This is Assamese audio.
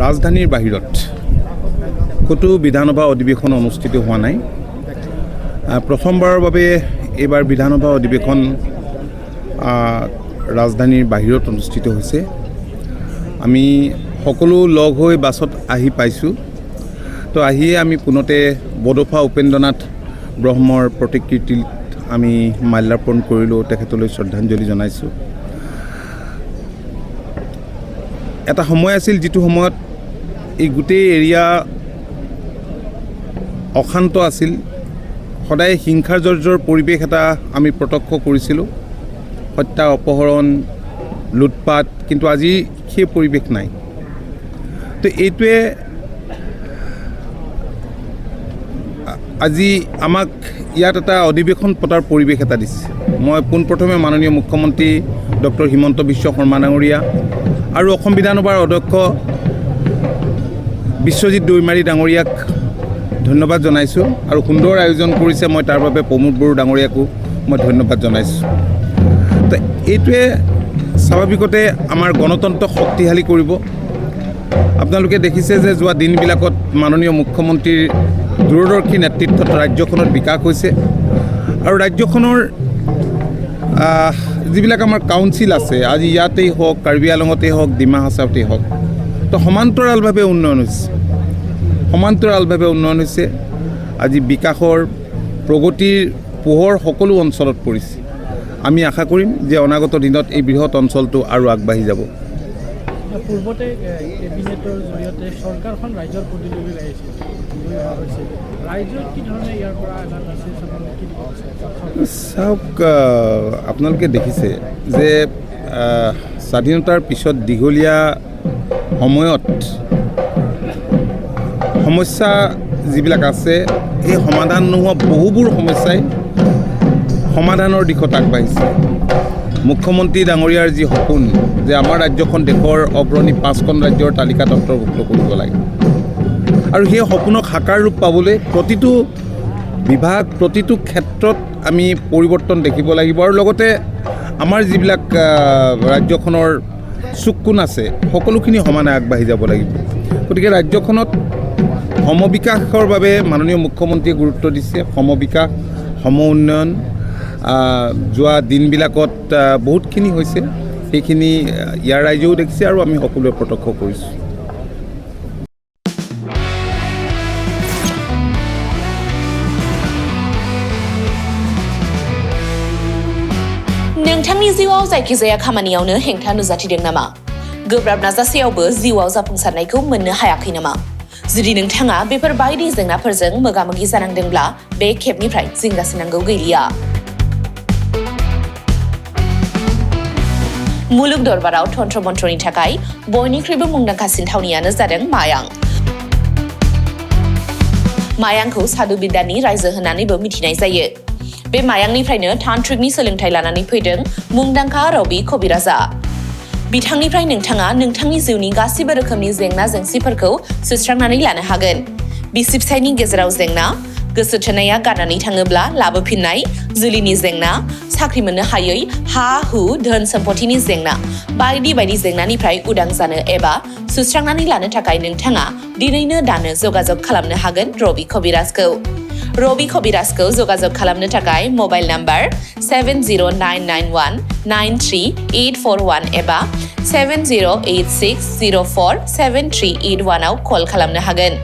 ৰাজধানীৰ বাহিৰত ক'তো বিধানসভা অধিৱেশন অনুষ্ঠিত হোৱা নাই। প্ৰথমবাৰৰ বাবে এইবাৰ বিধানসভা অধিৱেশন ৰাজধানীৰ বাহিৰত অনুষ্ঠিত হৈছে। আমি সকলো লগ হৈ বাছত আহি পাইছোঁ। তো আহিয়ে আমি পুনতে বডোফা উপেন্দ্ৰনাথ ব্ৰহ্মৰ প্ৰতিকৃতিত আমি মাল্যাৰ্পণ কৰিলোঁ, তেখেতলৈ শ্ৰদ্ধাঞ্জলি জনাইছোঁ। এটা সময় আছিল যিটো সময়ত এই গোটেই এৰিয়া অশান্ত আছিল, সদায় হিংসাৰ জৰ্জৰ পৰিৱেশ এটা আমি প্ৰত্যক্ষ কৰিছিলোঁ, হত্যা অপহৰণ লুটপাট, কিন্তু আজি সেই পৰিৱেশ নাই। তো এইটোৱে আজি আমাক ইয়াত এটা অধিৱেশন পতাৰ পৰিৱেশ এটা দিছে। মই পোনপ্ৰথমে মাননীয় মুখ্যমন্ত্ৰী ডক্টৰ হিমন্ত বিশ্ব শৰ্মা ডাঙৰীয়া আৰু অসম বিধানসভাৰ অধ্যক্ষ বিশ্বজিৎ দৈমাৰী ডাঙৰীয়াক ধন্যবাদ জনাইছোঁ, আৰু সুন্দৰ আয়োজন কৰিছে, মই তাৰ বাবে প্ৰমোদ বড়ো ডাঙৰীয়াকো মই ধন্যবাদ জনাইছোঁ। তো এইটোৱে স্বাভাৱিকতে আমাৰ গণতন্ত্ৰক শক্তিশালী কৰিব। আপোনালোকে দেখিছে যে যোৱা দিনবিলাকত মাননীয় মুখ্যমন্ত্ৰীৰ দূৰদৰ্শী নেতৃত্বত ৰাজ্যখনত বিকাশ হৈছে, আৰু ৰাজ্যখনৰ যিবিলাক আমাৰ কাউন্সিল আছে, আজি ইয়াতেই হওক, কাৰ্বি আংলঙতেই হওক, ডিমা হাছাওতেই হওক, তো সমান্তৰালভাৱে উন্নয়ন হৈছে। আজি বিকাশৰ প্ৰগতিৰ পোহৰ সকলো অঞ্চলত পৰিছে। আমি আশা কৰিম যে অনাগত দিনত এই বৃহৎ অঞ্চলটো আৰু আগবাঢ়ি যাব। পূৰ্বতে কেবিনেটৰ জৰিয়তে চৰকাৰখন ৰাইজৰ প্ৰতিনিধি আহিছিল, ৰাইজৰ কি ধৰণে ইয়াৰ পৰা চাওক, আপোনালোকে দেখিছে যে স্বাধীনতাৰ পিছত দীঘলীয়া সময়ত সমস্যা যিবিলাক আছে, এই সমাধান নোহোৱা বহুবোৰ সমস্যাই সমাধানৰ দিশত আগবাঢ়িছে। মুখ্যমন্ত্ৰী ডাঙৰীয়াৰ যি সপোন যে আমাৰ ৰাজ্যখন দেশৰ অগ্ৰণী 5খন ৰাজ্যৰ তালিকাত অন্তৰ্ভুক্ত কৰিব লাগে, আৰু সেই সপোনক সাকাৰ ৰূপ পাবলৈ প্ৰতিটো বিভাগ, প্ৰতিটো ক্ষেত্ৰত আমি পৰিৱৰ্তন দেখিব লাগিব, আৰু লগতে আমাৰ যিবিলাক ৰাজ্যখনৰ চুক-কোণ আছে সকলোখিনি সমানে আগবাঢ়ি যাব লাগিব। গতিকে ৰাজ্যখনত সমবিকাশৰ বাবে মাননীয় মুখ্যমন্ত্ৰীয়ে গুৰুত্ব দিছে। সমবিকাশ, সম উন্নয়ন যোৱা দিনবিলাকত বহুতখিনি হৈছে, সেইখিনি ইয়াৰ ৰাইজেও দেখিছে আৰু আমি সকলোৱে প্ৰত্যক্ষ কৰিছোঁ। नोंथांनि जिउआव जायखिजाया खामानियावनो हेंथा नुजाथिदों नामा? गोब्राब नाजासेयावबो जिउआव जाफुंसारनायखौ मोननो हायाखै नामा? जुदि नोंथाङा बेफोर बायदि जेंनाफोरजों मोगा-मोगि जानांदोंब्ला बे खेबनिफ्राय जिंगासिनांगौ गैलिया। मुलुग दरबाराव तन्त्र मन्त्रनि थाखाय बयनिख्रुइबो मुंदांखासिन थावनियानो जादों मायां। मायांखौ साधु बिद्यानि रायजो होननानैबो मिथिनाय जायो। बे मायांनिफ्रायनो तान्त्रिकनि सोलोंथाइ लानानै फैदों मुंदांखा रबि कबिराजा। बिथांनिफ्राय नोंथाङा नोंथांनि जिउनि गासिबो रोखोमनि जेंना जेंसिफोरखौ सुस्रांनानै लानो हागोन। बिसि-फिसायनि गेजेराव जेंना, गोसो थोनाया गारनानै थाङोब्ला लाबोफिननाय, जुलिनि जेंना, साख्रि मोननो हायै, हा-हु, धोन सम्पथिनि जेंना, बायदि बायदि जेंनानिफ्राय उदां जानो एबा सुस्रांनानै लानो थाखाय नोंथाङा दिनैनो दानो जगाजग खालामनो हागोन रबि कबिराजखौ। रबि कबिराजखौ जगाजग खालामनो थाखाय मबाइल नाम्बार 7099193841 एबा 7086047381 आव कल खालामनो हागोन।